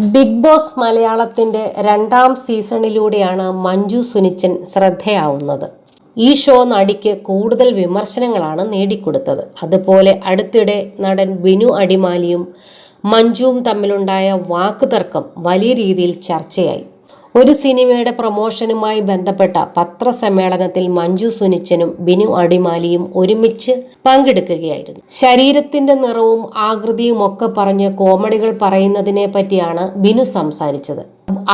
Big boss മലയാളത്തിൻ്റെ 2ാം സീസണിലൂടെയാണ് മഞ്ജു സുനിച്ചൻ ശ്രദ്ധയാവുന്നത്. ഈ show നടിക്ക് കൂടുതൽ വിമർശനങ്ങളാണ് നേടിക്കൊടുത്തത്. അതുപോലെ അടുത്തിടെ നടൻ ബിനു അടിമാലിയും മഞ്ജുവും തമ്മിലുണ്ടായ വാക്കുതർക്കം വലിയ രീതിയിൽ ചർച്ചയായി. ഒരു സിനിമയുടെ പ്രൊമോഷനുമായി ബന്ധപ്പെട്ട പത്രസമ്മേളനത്തിൽ മഞ്ജു സുനിച്ചനും ബിനു അടിമാലിയും ഒരുമിച്ച് പങ്കെടുക്കുകയായിരുന്നു. ശരീരത്തിന്റെ നിറവും ആകൃതിയും ഒക്കെ പറഞ്ഞ് കോമഡികൾ പറയുന്നതിനെ പറ്റിയാണ് ബിനു സംസാരിച്ചത്.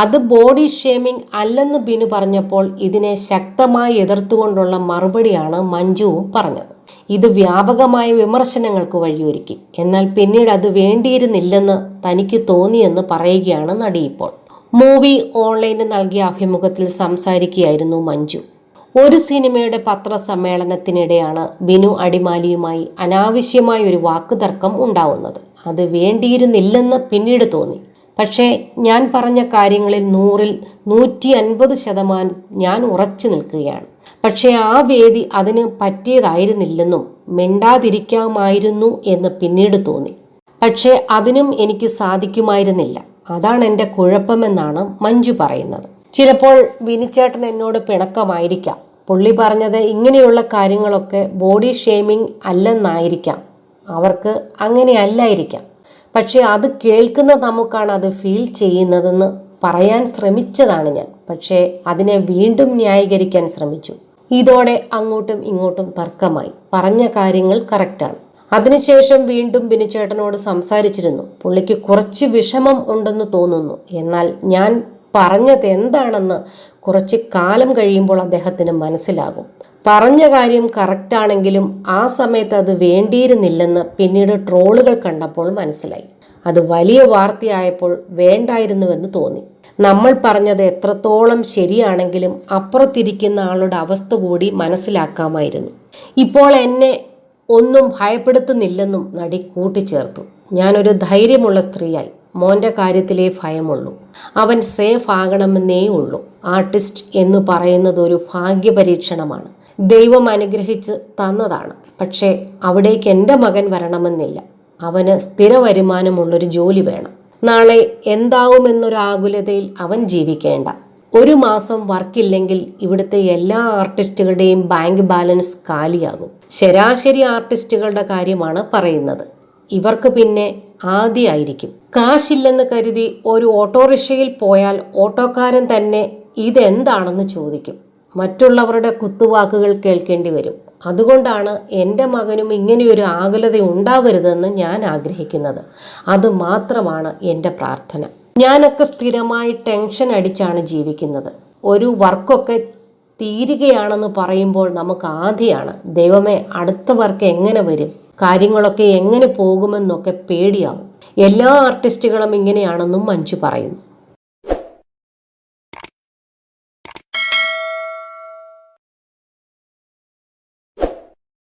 അത് ബോഡി ഷേമിംഗ് അല്ലെന്ന് ബിനു പറഞ്ഞപ്പോൾ ഇതിനെ ശക്തമായി എതിർത്തുകൊണ്ടുള്ള മറുപടിയാണ് മഞ്ജുവും പറഞ്ഞത്. ഇത് വ്യാപകമായ വിമർശനങ്ങൾക്ക് വഴിയൊരുക്കി. എന്നാൽ പിന്നീട് അത് വേണ്ടിയിരുന്നില്ലെന്ന് തനിക്ക് തോന്നിയെന്ന് പറയുകയാണ് നടി ഇപ്പോൾ. മൂവി ഓൺലൈനിൽ നൽകിയ അഭിമുഖത്തിൽ സംസാരിക്കുകയായിരുന്നു മഞ്ജു. ഒരു സിനിമയുടെ പത്രസമ്മേളനത്തിനിടെയാണ് ബിനു അടിമാലിയുമായി അനാവശ്യമായ ഒരു വാക്കുതർക്കം ഉണ്ടാവുന്നത്. അത് വേണ്ടിയിരുന്നില്ലെന്ന് പിന്നീട് തോന്നി. പക്ഷേ ഞാൻ പറഞ്ഞ കാര്യങ്ങളിൽ 100-ൽ 150% ഞാൻ ഉറച്ചു നിൽക്കുകയാണ്. പക്ഷേ ആ വേദി അതിന് പറ്റിയതായിരുന്നില്ലെന്നും മിണ്ടാതിരിക്കാമായിരുന്നു എന്ന് പിന്നീട് തോന്നി. പക്ഷേ അതിനും എനിക്ക് സാധിക്കുമായിരുന്നില്ല. അതാണ് എൻ്റെ കുഴപ്പമെന്നാണ് മഞ്ജു പറയുന്നത്. ചിലപ്പോൾ വിനിച്ചേട്ടൻ എന്നോട് പിണക്കമായിരിക്കാം. പുള്ളി പറഞ്ഞത് ഇങ്ങനെയുള്ള കാര്യങ്ങളൊക്കെ ബോഡി ഷേമിംഗ് അല്ലെന്നായിരിക്കാം. അവർക്ക് അങ്ങനെയല്ലായിരിക്കാം. പക്ഷെ അത് കേൾക്കുന്ന നമുക്കാണ് അത് ഫീൽ ചെയ്യുന്നതെന്ന് പറയാൻ ശ്രമിച്ചതാണ് ഞാൻ. പക്ഷേ അതിനെ വീണ്ടും ന്യായീകരിക്കാൻ ശ്രമിച്ചു. ഇതോടെ അങ്ങോട്ടും ഇങ്ങോട്ടും തർക്കമായി. പറഞ്ഞ കാര്യങ്ങൾ കറക്റ്റാണ്. അതിനുശേഷം വീണ്ടും ബിനുചേട്ടനോട് സംസാരിച്ചിരുന്നു. പുള്ളിക്ക് കുറച്ച് വിഷമം ഉണ്ടെന്ന് തോന്നുന്നു. എന്നാൽ ഞാൻ പറഞ്ഞത് എന്താണെന്ന് കുറച്ച് കാലം കഴിയുമ്പോൾ അദ്ദേഹത്തിന് മനസ്സിലാകും. പറഞ്ഞ കാര്യം കറക്റ്റാണെങ്കിലും ആ സമയത്ത് അത് വേണ്ടിയിരുന്നില്ലെന്ന് പിന്നീട് ട്രോളുകൾ കണ്ടപ്പോൾ മനസ്സിലായി. അത് വലിയ വാർത്തയായപ്പോൾ വേണ്ടായിരുന്നുവെന്ന് തോന്നി. നമ്മൾ പറഞ്ഞത് എത്രത്തോളം ശരിയാണെങ്കിലും അപ്പുറത്തിരിക്കുന്ന ആളുടെ അവസ്ഥ കൂടി മനസ്സിലാക്കാമായിരുന്നു. ഇപ്പോൾ എന്നെ ഒന്നും ഭയപ്പെടുത്തുന്നില്ലെന്നും നടി കൂട്ടിച്ചേർത്തു. ഞാനൊരു ധൈര്യമുള്ള സ്ത്രീയായി. മോൻ്റെ കാര്യത്തിലേ ഭയമുള്ളൂ. അവൻ സേഫ് ആകണമെന്നേ ഉള്ളൂ. ആർട്ടിസ്റ്റ് എന്ന് പറയുന്നത് ഒരു ഭാഗ്യപരീക്ഷണമാണ്. ദൈവം അനുഗ്രഹിച്ച് തന്നതാണ്. പക്ഷേ അവിടേക്ക് എൻ്റെ മകൻ വരണമെന്നില്ല. അവന് സ്ഥിര വരുമാനമുള്ളൊരു ജോലി വേണം. നാളെ എന്താവുമെന്നൊരു ആകുലതയിൽ അവൻ ജീവിക്കേണ്ട. ഒരു മാസം വർക്കില്ലെങ്കിൽ ഇവിടുത്തെ എല്ലാ ആർട്ടിസ്റ്റുകളുടെയും ബാങ്ക് ബാലൻസ് കാലിയാകും. ശരാശരി ആർട്ടിസ്റ്റുകളുടെ കാര്യമാണ് പറയുന്നത്. ഇവർക്ക് പിന്നെ ആദ്യമായിരിക്കും. കാശില്ലെന്ന് കരുതി ഒരു ഓട്ടോറിക്ഷയിൽ പോയാൽ ഓട്ടോക്കാരൻ തന്നെ ഇതെന്താണെന്ന് ചോദിക്കും. മറ്റുള്ളവരുടെ കുത്തുവാക്കുകൾ കേൾക്കേണ്ടി വരും. അതുകൊണ്ടാണ് എൻ്റെ മകനും ഇങ്ങനെയൊരു ആകുലത ഉണ്ടാവരുതെന്ന് ഞാൻ ആഗ്രഹിക്കുന്നത്. അത് മാത്രമാണ് എൻ്റെ പ്രാർത്ഥന. ഞാനൊക്കെ സ്ഥിരമായി ടെൻഷൻ അടിച്ചാണ് ജീവിക്കുന്നത്. ഒരു വർക്കൊക്കെ തീരുകയാണെന്ന് പറയുമ്പോൾ നമുക്ക് ആദ്യമാണ് ദൈവമേ അടുത്ത വർക്ക് എങ്ങനെ വരും, കാര്യങ്ങളൊക്കെ എങ്ങനെ പോകുമെന്നൊക്കെ പേടിയാവും. എല്ലാ ആർട്ടിസ്റ്റുകളും ഇങ്ങനെയാണെന്നും മഞ്ജു പറയുന്നു.